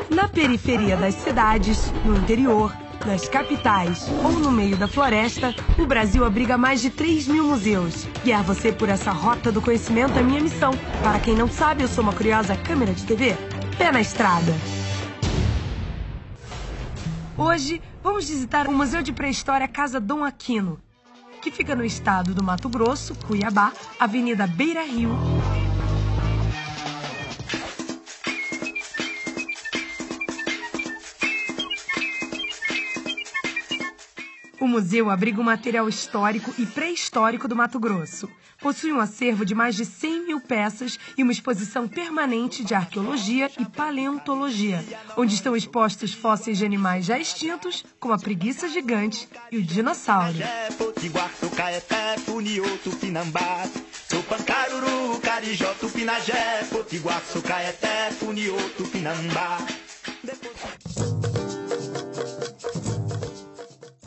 Na periferia das cidades, no interior, nas capitais ou no meio da floresta, o Brasil abriga mais de 3.000 museus. Guiar você por essa rota do conhecimento é minha missão. Para quem não sabe, eu sou uma curiosa câmera de TV. Pé na estrada. Hoje, vamos visitar o Museu de Pré-História Casa Dom Aquino, que fica no estado do Mato Grosso, Cuiabá, Avenida Beira Rio. O museu abriga um material histórico e pré-histórico do Mato Grosso. Possui um acervo de mais de 100.000 peças e uma exposição permanente de arqueologia e paleontologia, onde estão expostos fósseis de animais já extintos, como a preguiça gigante e o dinossauro.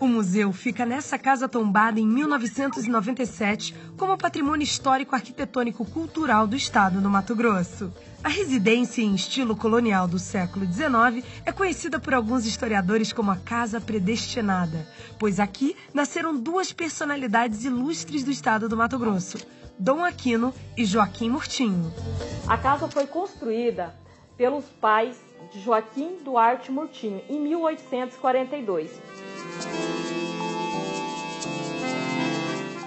O museu fica nessa casa tombada em 1997 como patrimônio histórico arquitetônico cultural do estado do Mato Grosso. A residência em estilo colonial do século XIX é conhecida por alguns historiadores como a Casa Predestinada, pois aqui nasceram duas personalidades ilustres do estado do Mato Grosso, Dom Aquino e Joaquim Murtinho. A casa foi construída pelos pais de Joaquim Duarte Murtinho em 1842.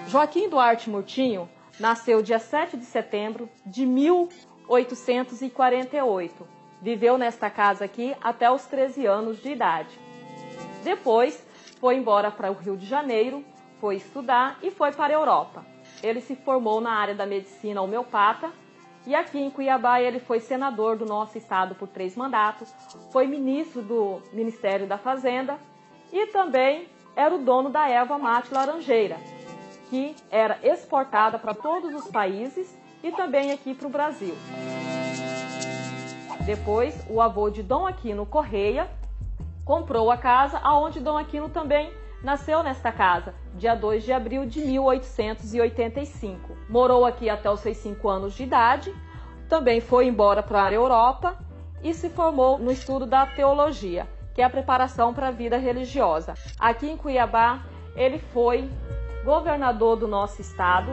Joaquim Duarte Murtinho nasceu dia 7 de setembro de 1848. Viveu nesta casa aqui até os 13 anos de idade. Depois foi embora para o Rio de Janeiro, foi estudar e foi para a Europa. Ele se formou na área da medicina homeopata e aqui em Cuiabá ele foi senador do nosso estado por 3 mandatos, foi ministro do Ministério da Fazenda e também era o dono da erva mate laranjeira, que era exportada para todos os países e também aqui para o Brasil. Depois, o avô de Dom Aquino Correia comprou a casa, aonde Dom Aquino também nasceu nesta casa, dia 2 de abril de 1885. Morou aqui até os seus 5 anos de idade, também foi embora para a Europa e se formou no estudo da teologia, que é a preparação para a vida religiosa. Aqui em Cuiabá, ele foi governador do nosso estado,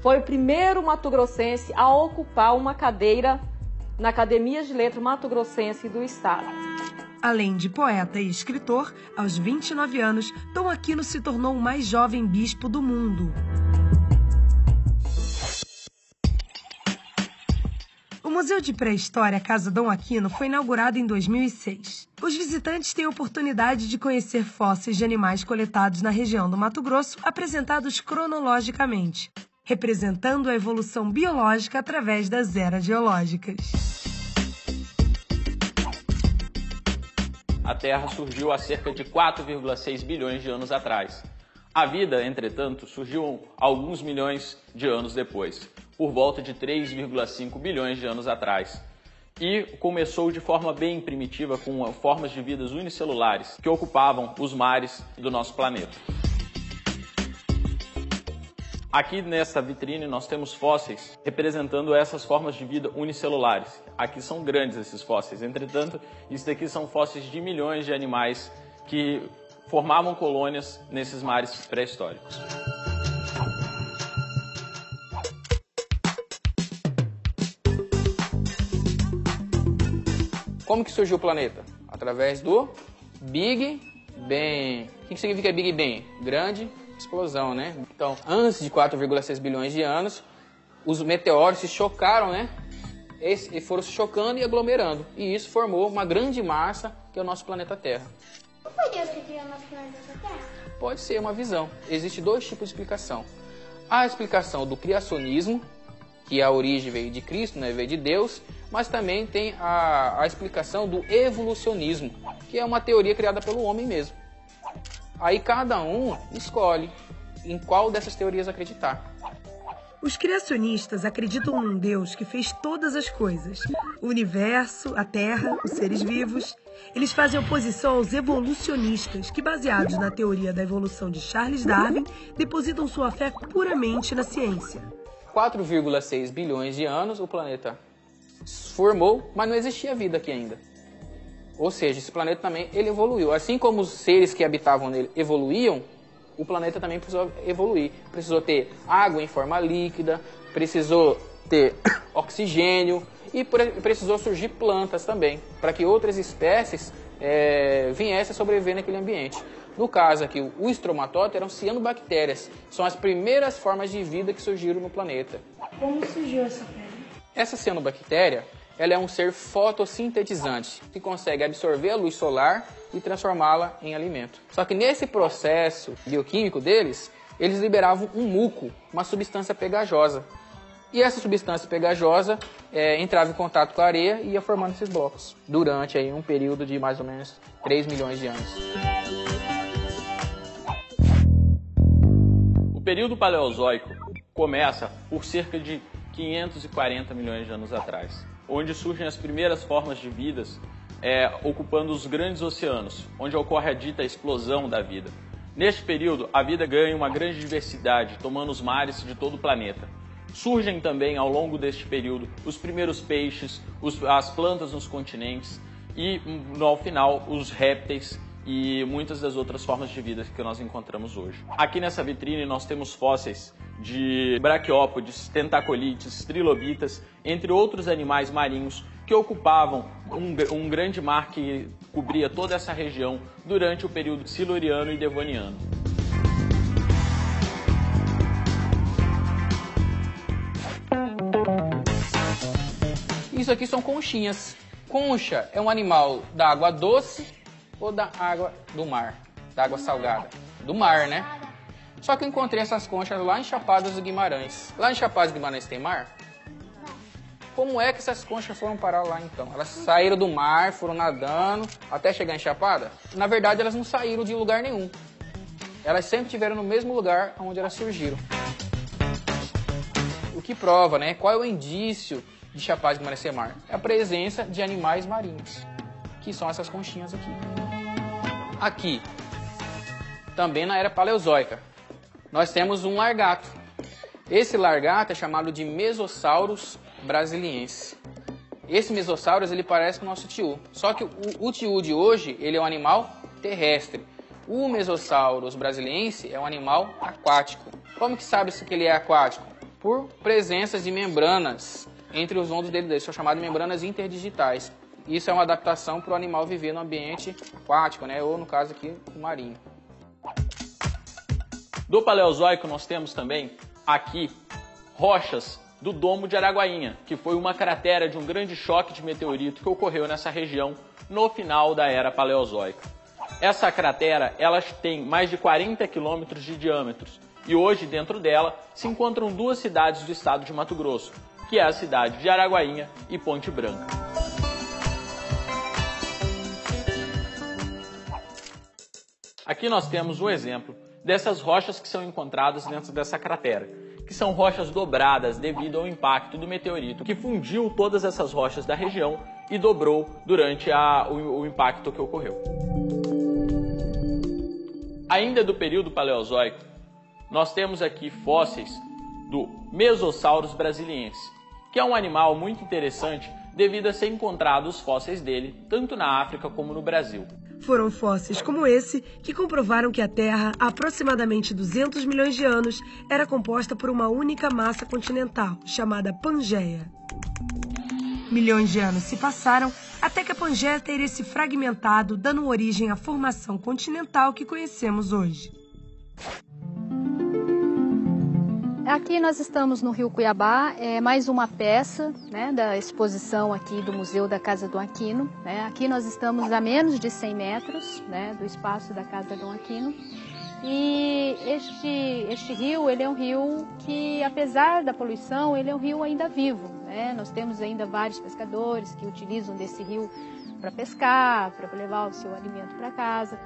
foi o primeiro mato-grossense a ocupar uma cadeira na Academia de Letras Mato-Grossense do estado. Além de poeta e escritor, aos 29 anos, Dom Aquino se tornou o mais jovem bispo do mundo. O Museu de Pré-História Casa Dom Aquino foi inaugurado em 2006. Os visitantes têm a oportunidade de conhecer fósseis de animais coletados na região do Mato Grosso, apresentados cronologicamente, representando a evolução biológica através das eras geológicas. A Terra surgiu há cerca de 4,6 bilhões de anos atrás. A vida, entretanto, surgiu alguns milhões de anos depois, por volta de 3,5 bilhões de anos atrás. E começou de forma bem primitiva, com formas de vidas unicelulares que ocupavam os mares do nosso planeta. Aqui nessa vitrine nós temos fósseis representando essas formas de vida unicelulares. Aqui são grandes esses fósseis, entretanto, isso daqui são fósseis de milhões de animais que formavam colônias nesses mares pré-históricos. Como que surgiu o planeta? Através do Big Bang. O que significa Big Bang? Grande explosão, né? Então, antes de 4,6 bilhões de anos, os meteoros se chocaram, né? E foram se chocando e aglomerando. E isso formou uma grande massa, que é o nosso planeta Terra. Não foi Deus que criou o nosso planeta Terra? Pode ser uma visão. Existem 2 tipos de explicação. A explicação do criacionismo, que a origem veio de Cristo, né? Veio de Deus, mas também tem a explicação do evolucionismo, que é uma teoria criada pelo homem mesmo. Aí cada um escolhe em qual dessas teorias acreditar. Os criacionistas acreditam num Deus que fez todas as coisas, o universo, a Terra, os seres vivos. Eles fazem oposição aos evolucionistas, que, baseados na teoria da evolução de Charles Darwin, depositam sua fé puramente na ciência. 4,6 bilhões de anos o planeta se formou, mas não existia vida aqui ainda. Ou seja, esse planeta também ele evoluiu. Assim como os seres que habitavam nele evoluíam, o planeta também precisou evoluir. Precisou ter água em forma líquida, precisou ter oxigênio e precisou surgir plantas também, para que outras espécies viessem a sobreviver naquele ambiente. No caso aqui, o estromatóide eram cianobactérias. São as primeiras formas de vida que surgiram no planeta. Como surgiu essa pedra? Essa cianobactéria, ela é um ser fotossintetizante, que consegue absorver a luz solar e transformá-la em alimento. Só que nesse processo bioquímico deles, eles liberavam um muco, uma substância pegajosa. E essa substância pegajosa entrava em contato com a areia e ia formando esses blocos, durante aí, um período de mais ou menos 3 milhões de anos. O período paleozoico começa por cerca de 540 milhões de anos atrás, onde surgem as primeiras formas de vidas ocupando os grandes oceanos, onde ocorre a dita explosão da vida. Neste período, a vida ganha uma grande diversidade, tomando os mares de todo o planeta. Surgem também, ao longo deste período, os primeiros peixes, as plantas nos continentes e, ao final, os répteis e muitas das outras formas de vida que nós encontramos hoje. Aqui nessa vitrine nós temos fósseis de braquiópodes, tentacolites, trilobitas, entre outros animais marinhos que ocupavam um grande mar que cobria toda essa região durante o período siluriano e devoniano. Isso aqui são conchinhas. Concha é um animal da água doce ou da água do mar? Da água salgada? Do mar, né? Só que eu encontrei essas conchas lá em Chapada dos Guimarães. Lá em Chapada dos Guimarães tem mar? Como é que essas conchas foram parar lá então? Elas saíram do mar, foram nadando até chegar em Chapada? Na verdade, elas não saíram de lugar nenhum. Elas sempre estiveram no mesmo lugar onde elas surgiram. O que prova, né? Qual é o indício de Chapada dos Guimarães ser mar? É a presença de animais marinhos, que são essas conchinhas aqui. Aqui, também na era paleozoica, nós temos um largato. Esse largato é chamado de Mesosaurus brasiliense. Esse Mesosaurus, ele parece com o nosso tiu. Só que o tiu de hoje, ele é um animal terrestre. O Mesosaurus brasiliense é um animal aquático. Como que sabe-se que ele é aquático? Por presenças de membranas entre os ombros dele, são chamadas membranas interdigitais. Isso é uma adaptação para o animal viver no ambiente aquático, né? Ou no caso aqui, marinho. Do Paleozoico nós temos também aqui rochas do Domo de Araguainha, que foi uma cratera de um grande choque de meteorito que ocorreu nessa região no final da era Paleozoica. Essa cratera ela tem mais de 40 quilômetros de diâmetro e hoje dentro dela se encontram duas cidades do estado de Mato Grosso, que é a cidade de Araguainha e Ponte Branca. Aqui nós temos um exemplo dessas rochas que são encontradas dentro dessa cratera, que são rochas dobradas devido ao impacto do meteorito, que fundiu todas essas rochas da região e dobrou durante o impacto que ocorreu. Ainda do período paleozoico, nós temos aqui fósseis do Mesosaurus brasiliense, que é um animal muito interessante devido a ser encontrados os fósseis dele tanto na África como no Brasil. Foram fósseis como esse que comprovaram que a Terra, há aproximadamente 200 milhões de anos, era composta por uma única massa continental, chamada Pangeia. Milhões de anos se passaram até que a Pangeia teria se fragmentado, dando origem à formação continental que conhecemos hoje. Aqui nós estamos no Rio Cuiabá, é mais uma peça, né, da exposição aqui do Museu da Casa Dom Aquino. Né? Aqui nós estamos a menos de 100 metros, né, do espaço da Casa Dom Aquino. E este rio, ele é um rio que, apesar da poluição, ele é um rio ainda vivo. Né? Nós temos ainda vários pescadores que utilizam desse rio para pescar, para levar o seu alimento para casa.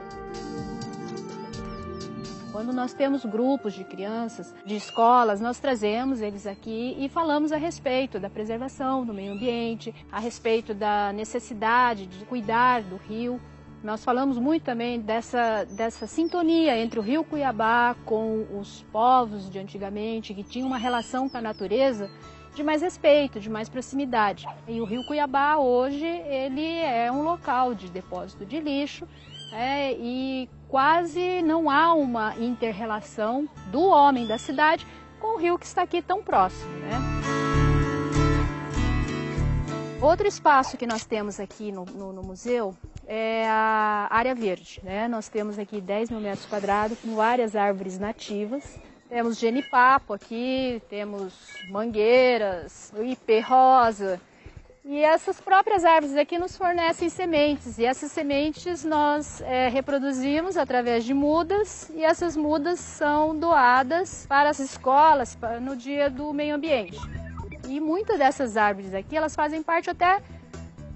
Quando nós temos grupos de crianças, de escolas, nós trazemos eles aqui e falamos a respeito da preservação do meio ambiente, a respeito da necessidade de cuidar do rio. Nós falamos muito também dessa sintonia entre o Rio Cuiabá com os povos de antigamente, que tinham uma relação com a natureza de mais respeito, de mais proximidade. E o Rio Cuiabá hoje ele é um local de depósito de lixo, e quase não há uma inter-relação do homem da cidade com o rio que está aqui tão próximo, né? Outro espaço que nós temos aqui no museu é a área verde, né? Nós temos aqui 10 mil metros quadrados com várias árvores nativas. Temos genipapo aqui, temos mangueiras, ipê rosa. E essas próprias árvores aqui nos fornecem sementes. E essas sementes nós reproduzimos através de mudas. E essas mudas são doadas para as escolas no Dia do Meio Ambiente. E muitas dessas árvores aqui, elas fazem parte até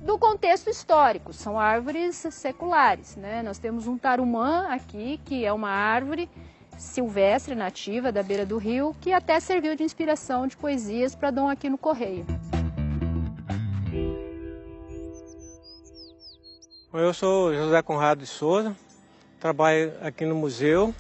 do contexto histórico, são árvores seculares, né? Nós temos um tarumã aqui, que é uma árvore silvestre, nativa, da beira do rio, que até serviu de inspiração de poesias para Dom Aquino Correia. Eu sou José Conrado de Souza, trabalho aqui no museu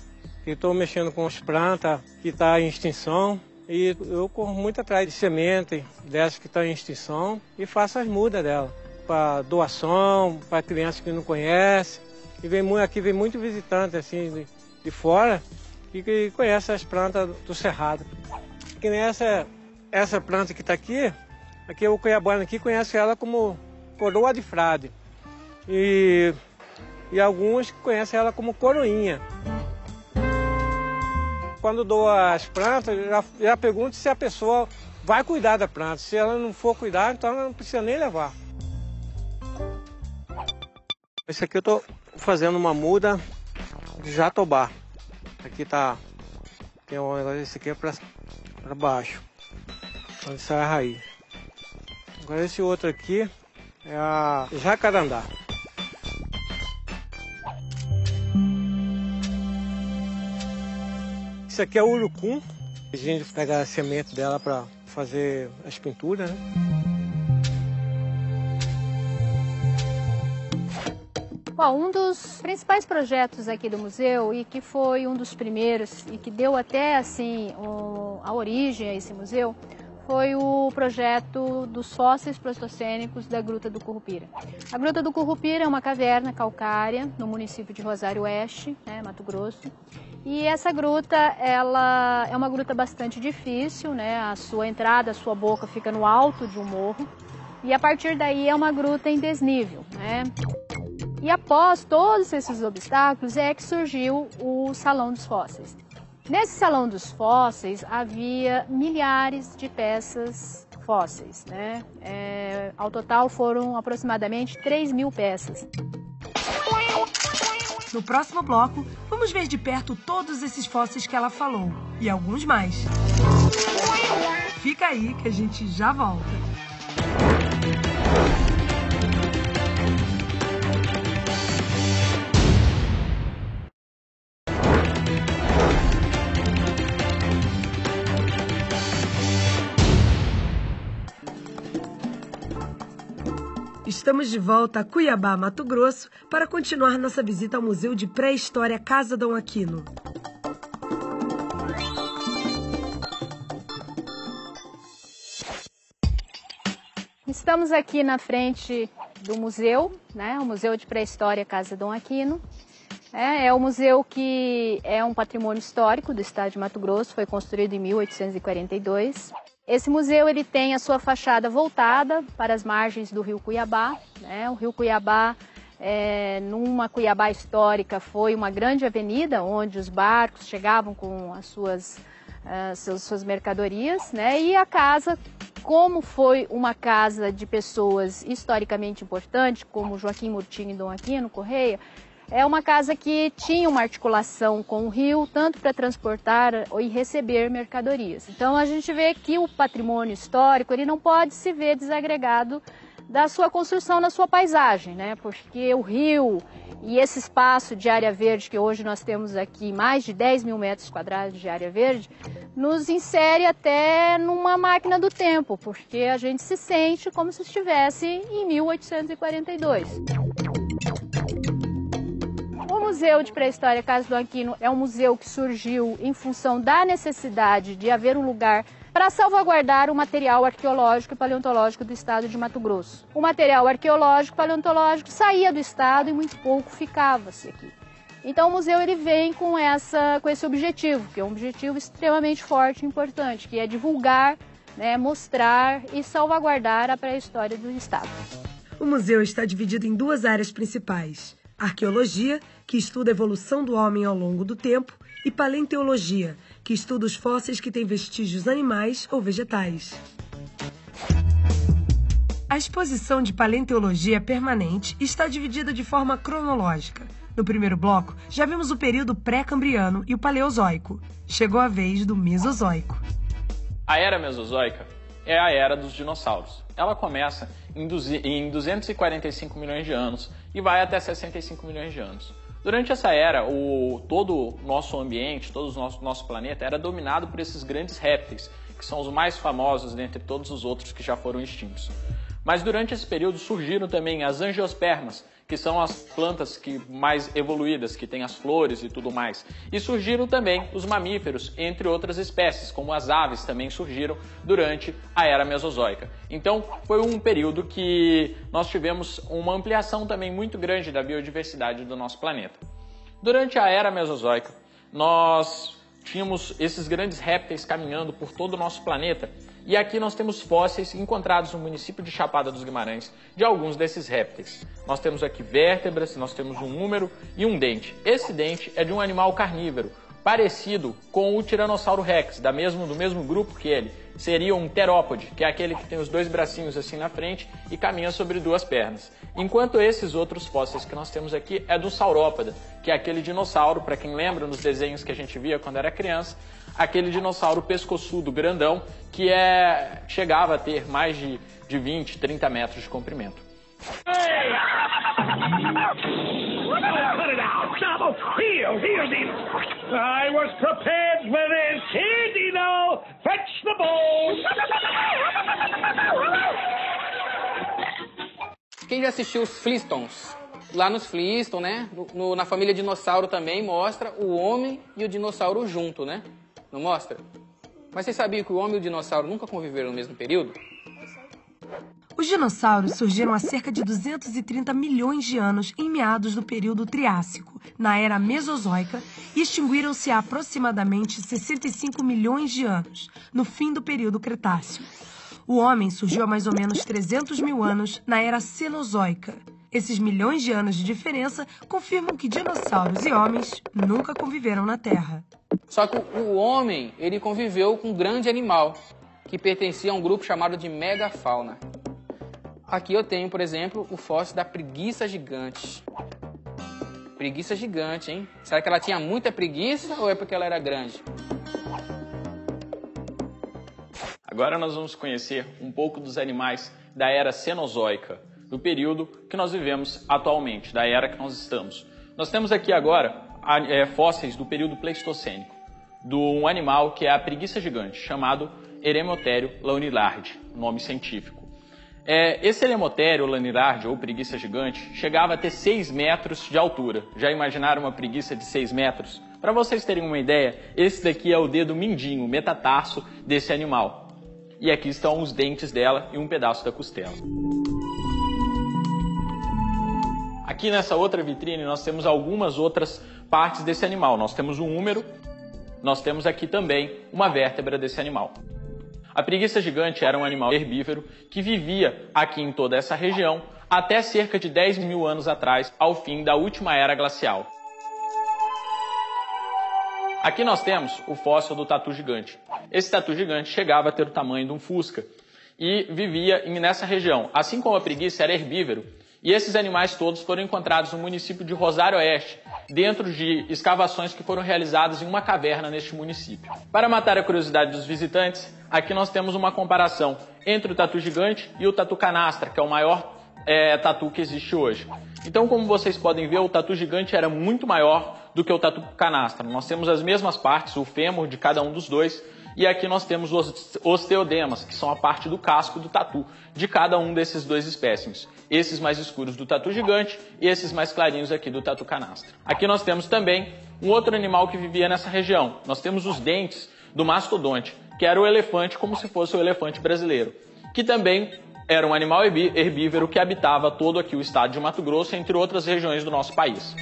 e estou mexendo com as plantas que estão em extinção. E eu corro muito atrás de semente dessas que estão em extinção e faço as mudas dela para doação, para crianças que não conhecem. E aqui vem muito visitante assim de fora que conhece as plantas do Cerrado. Que nem essa planta que está aqui o cuiabano aqui conhece ela como coroa de frade. E alguns conhecem ela como coroinha. Quando dou as plantas, já pergunto se a pessoa vai cuidar da planta. Se ela não for cuidar, então ela não precisa nem levar. Esse aqui eu estou fazendo uma muda de jatobá. Aqui tem um negócio, esse aqui é para baixo, onde sai a raiz. Agora esse outro aqui é a jacarandá. Esse aqui é o urucum. A gente pega a semente dela para fazer as pinturas, né? Bom, um dos principais projetos aqui do museu e que foi um dos primeiros e que deu até assim a origem a esse museu foi o projeto dos fósseis pleistocênicos da Gruta do Currupira. A Gruta do Currupira é uma caverna calcária no município de Rosário Oeste, né, Mato Grosso. E essa gruta, ela é uma gruta bastante difícil, né? A sua entrada, a sua boca fica no alto de um morro. E a partir daí é uma gruta em desnível, né? E após todos esses obstáculos é que surgiu o Salão dos Fósseis. Nesse Salão dos Fósseis havia milhares de peças fósseis, né? Ao total foram aproximadamente 3 mil peças. No próximo bloco, vamos ver de perto todos esses fósseis que ela falou e alguns mais. Fica aí que a gente já volta. Estamos de volta a Cuiabá, Mato Grosso, para continuar nossa visita ao Museu de Pré-História Casa Dom Aquino. Estamos aqui na frente do museu, né? O Museu de Pré-História Casa Dom Aquino. É um museu que é um patrimônio histórico do estado de Mato Grosso, foi construído em 1842. Esse museu ele tem a sua fachada voltada para as margens do rio Cuiabá, né? O rio Cuiabá, numa Cuiabá histórica, foi uma grande avenida onde os barcos chegavam com as suas mercadorias, né? E a casa, como foi uma casa de pessoas historicamente importantes, como Joaquim Murtinho e Dom Aquino Correia, é uma casa que tinha uma articulação com o rio, tanto para transportar e receber mercadorias. Então a gente vê que o patrimônio histórico ele não pode se ver desagregado da sua construção na sua paisagem, né? Porque o rio e esse espaço de área verde, que hoje nós temos aqui mais de 10 mil metros quadrados de área verde, nos insere até numa máquina do tempo, porque a gente se sente como se estivesse em 1842. O Museu de Pré-História Casa Dom Aquino é um museu que surgiu em função da necessidade de haver um lugar para salvaguardar o material arqueológico e paleontológico do estado de Mato Grosso. O material arqueológico e paleontológico saía do estado e muito pouco ficava-se aqui. Então o museu ele vem com esse objetivo, que é um objetivo extremamente forte e importante, que é divulgar, né, mostrar e salvaguardar a pré-história do estado. O museu está dividido em duas áreas principais: arqueologia, que estuda a evolução do homem ao longo do tempo, e paleontologia, que estuda os fósseis que têm vestígios animais ou vegetais. A exposição de paleontologia permanente está dividida de forma cronológica. No primeiro bloco, já vimos o período pré-cambriano e o paleozoico. Chegou a vez do Mesozoico. A Era Mesozoica é a era dos dinossauros. Ela começa em 245 milhões de anos e vai até 65 milhões de anos. Durante essa era, todo o nosso ambiente, todo o nosso planeta era dominado por esses grandes répteis, que são os mais famosos dentre todos os outros que já foram extintos. Mas durante esse período surgiram também as angiospermas, que são as plantas mais evoluídas, que têm as flores e tudo mais. E surgiram também os mamíferos, entre outras espécies, como as aves também surgiram durante a Era Mesozoica. Então, foi um período que nós tivemos uma ampliação também muito grande da biodiversidade do nosso planeta. Durante a Era Mesozoica, nós tínhamos esses grandes répteis caminhando por todo o nosso planeta. E aqui nós temos fósseis encontrados no município de Chapada dos Guimarães de alguns desses répteis. Nós temos aqui vértebras, nós temos um húmero e um dente. Esse dente é de um animal carnívoro, parecido com o Tiranossauro Rex, do mesmo grupo que ele. Seria um terópode, que é aquele que tem os dois bracinhos assim na frente e caminha sobre duas pernas. Enquanto esses outros fósseis que nós temos aqui é do saurópoda, que é aquele dinossauro, para quem lembra nos desenhos que a gente via quando era criança, aquele dinossauro pescoçudo grandão que chegava a ter mais de 20, 30 metros de comprimento. Hey! Cut it out! Stop! Here, Dino! I was prepared for this! Here, Dino! Fetch the ball! Quem já assistiu os Flintstones? Lá nos Flintstones, né? Na família dinossauro também mostra o homem e o dinossauro junto, né? Não mostra? Mas vocês sabiam que o homem e o dinossauro nunca conviveram no mesmo período? Os dinossauros surgiram há cerca de 230 milhões de anos em meados do período Triássico, na Era Mesozoica, e extinguiram-se há aproximadamente 65 milhões de anos, no fim do período Cretáceo. O homem surgiu há mais ou menos 300 mil anos na Era Cenozoica. Esses milhões de anos de diferença confirmam que dinossauros e homens nunca conviveram na Terra. Só que o homem, ele conviveu com um grande animal, que pertencia a um grupo chamado de megafauna. Aqui eu tenho, por exemplo, o fóssil da preguiça gigante. Preguiça gigante, hein? Será que ela tinha muita preguiça ou é porque ela era grande? Agora nós vamos conhecer um pouco dos animais da Era Cenozoica, do período que nós vivemos atualmente, da era que nós estamos. Nós temos aqui agora fósseis do período Pleistocênico, de um animal que é a preguiça gigante, chamado Eremotherio lanirardi, nome científico. Esse Eremotherio lanirardi, ou preguiça gigante, chegava a ter 6 metros de altura. Já imaginaram uma preguiça de 6 metros? Para vocês terem uma ideia, esse daqui é o dedo mindinho, o metatarso desse animal. E aqui estão os dentes dela e um pedaço da costela. Aqui nessa outra vitrine nós temos algumas outras partes desse animal. Nós temos um húmero, nós temos aqui também uma vértebra desse animal. A preguiça gigante era um animal herbívoro que vivia aqui em toda essa região até cerca de 10 mil anos atrás, ao fim da última era glacial. Aqui nós temos o fóssil do tatu gigante. Esse tatu gigante chegava a ter o tamanho de um fusca e vivia nessa região. Assim como a preguiça era herbívoro, e esses animais todos foram encontrados no município de Rosário Oeste, dentro de escavações que foram realizadas em uma caverna neste município. Para matar a curiosidade dos visitantes, aqui nós temos uma comparação entre o tatu gigante e o tatu canastra, que é o maior tatu que existe hoje. Então, como vocês podem ver, o tatu gigante era muito maior do que o tatu canastra. Nós temos as mesmas partes, o fêmur de cada um dos dois, e aqui nós temos os osteodemas, que são a parte do casco do tatu, de cada um desses dois espécimes. Esses mais escuros do tatu gigante e esses mais clarinhos aqui do tatu canastra. Aqui nós temos também um outro animal que vivia nessa região. Nós temos os dentes do mastodonte, que era o elefante como se fosse o elefante brasileiro, que também era um animal herbívoro que habitava todo aqui o estado de Mato Grosso, entre outras regiões do nosso país.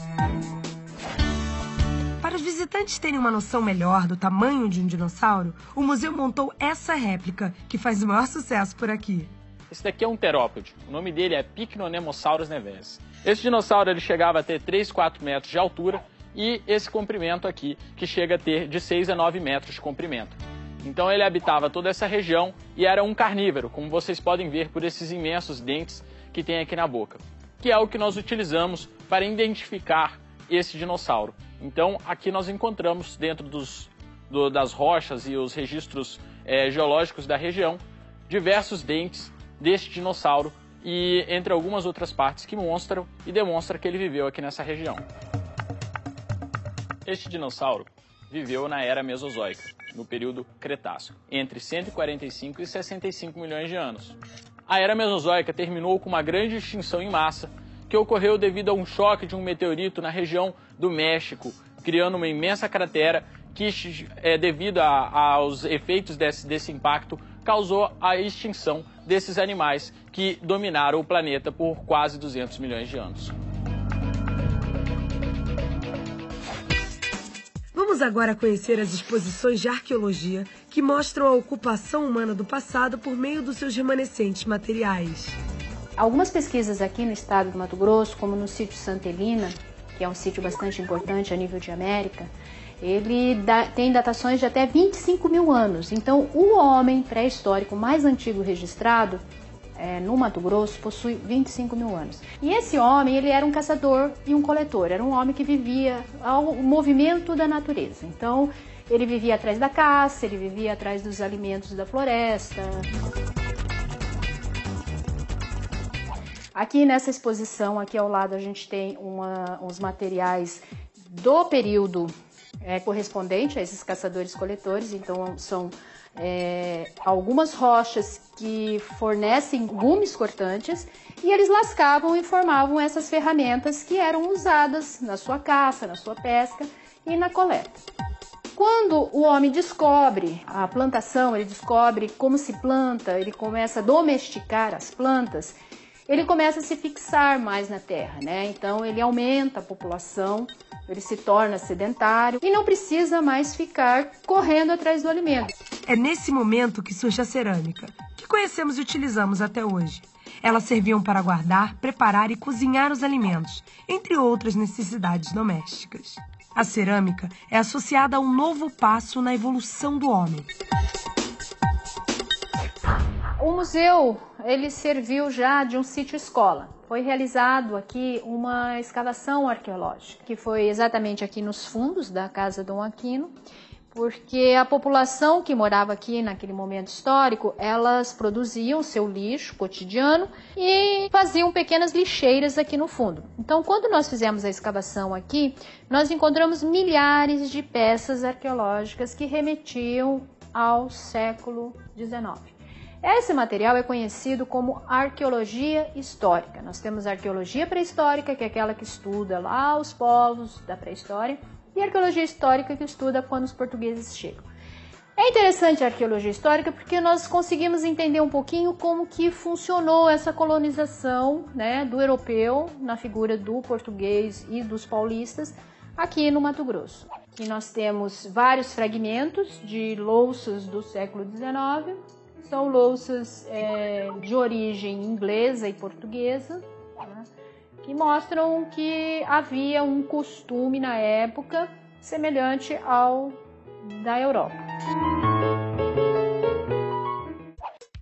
Para os visitantes terem uma noção melhor do tamanho de um dinossauro, o museu montou essa réplica, que faz o maior sucesso por aqui. Esse daqui é um terópode. O nome dele é Pycnonemosaurus neves. Esse dinossauro ele chegava a ter 3, 4 metros de altura e esse comprimento aqui, que chega a ter de 6 a 9 metros de comprimento. Então ele habitava toda essa região e era um carnívoro, como vocês podem ver por esses imensos dentes que tem aqui na boca, que é o que nós utilizamos para identificar esse dinossauro. Então aqui nós encontramos dentro das rochas e os registros geológicos da região diversos dentes deste dinossauro e entre algumas outras partes que mostram e demonstram que ele viveu aqui nessa região. Este dinossauro viveu na era Mesozoica, no período Cretáceo, entre 145 e 65 milhões de anos. A era Mesozoica terminou com uma grande extinção em massa que ocorreu devido a um choque de um meteorito na região do México, criando uma imensa cratera que, devido aos efeitos desse impacto, causou a extinção desses animais que dominaram o planeta por quase 200 milhões de anos. Vamos agora conhecer as exposições de arqueologia que mostram a ocupação humana do passado por meio dos seus remanescentes materiais. Algumas pesquisas aqui no estado do Mato Grosso, como no sítio Santa Helena, que é um sítio bastante importante a nível de América, ele tem datações de até 25 mil anos. Então, o homem pré-histórico mais antigo registrado no Mato Grosso possui 25 mil anos. E esse homem, ele era um caçador e um coletor, era um homem que vivia ao movimento da natureza. Então, ele vivia atrás da caça, ele vivia atrás dos alimentos da floresta. Aqui nessa exposição, aqui ao lado, a gente tem uns materiais do período correspondente a esses caçadores-coletores. Então, são algumas rochas que fornecem gumes cortantes e eles lascavam e formavam essas ferramentas que eram usadas na sua caça, na sua pesca e na coleta. Quando o homem descobre a plantação, ele descobre como se planta, ele começa a domesticar as plantas, ele começa a se fixar mais na terra, né? Então ele aumenta a população, ele se torna sedentário e não precisa mais ficar correndo atrás do alimento. É nesse momento que surge a cerâmica, que conhecemos e utilizamos até hoje. Elas serviam para guardar, preparar e cozinhar os alimentos, entre outras necessidades domésticas. A cerâmica é associada a um novo passo na evolução do homem. O museu, ele serviu já de um sítio-escola. Foi realizado aqui uma escavação arqueológica, que foi exatamente aqui nos fundos da Casa Dom Aquino, porque a população que morava aqui naquele momento histórico, elas produziam seu lixo cotidiano e faziam pequenas lixeiras aqui no fundo. Então, quando nós fizemos a escavação aqui, nós encontramos milhares de peças arqueológicas que remetiam ao século XIX. Esse material é conhecido como arqueologia histórica. Nós temos a arqueologia pré-histórica, que é aquela que estuda lá os povos da pré-história, e a arqueologia histórica, que estuda quando os portugueses chegam. É interessante a arqueologia histórica porque nós conseguimos entender um pouquinho como que funcionou essa colonização, né, do europeu na figura do português e dos paulistas aqui no Mato Grosso. Aqui nós temos vários fragmentos de louças do século XIX, são louças de origem inglesa e portuguesa, né, que mostram que havia um costume na época semelhante ao da Europa.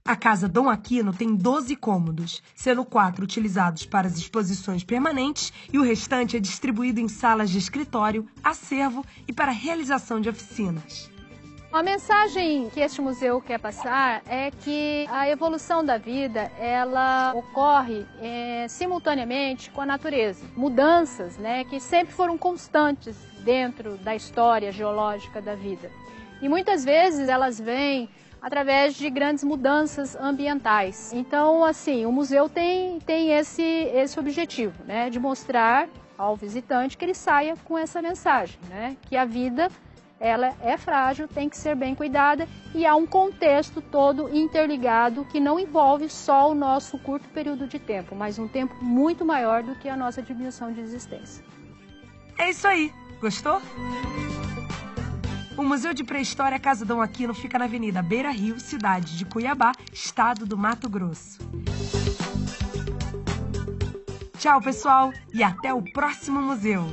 A Casa Dom Aquino tem 12 cômodos, sendo 4 utilizados para as exposições permanentes e o restante é distribuído em salas de escritório, acervo e para a realização de oficinas. A mensagem que este museu quer passar é que a evolução da vida, ela ocorre simultaneamente com a natureza. Mudanças, né, que sempre foram constantes dentro da história geológica da vida. E muitas vezes elas vêm através de grandes mudanças ambientais. Então, assim, o museu tem esse objetivo, né, de mostrar ao visitante que ele saia com essa mensagem, né, que a vida ela é frágil, tem que ser bem cuidada e há um contexto todo interligado que não envolve só o nosso curto período de tempo, mas um tempo muito maior do que a nossa dimensão de existência. É isso aí. Gostou? O Museu de Pré-História Casa Dom Aquino fica na Avenida Beira Rio, cidade de Cuiabá, estado do Mato Grosso. Tchau, pessoal, e até o próximo museu!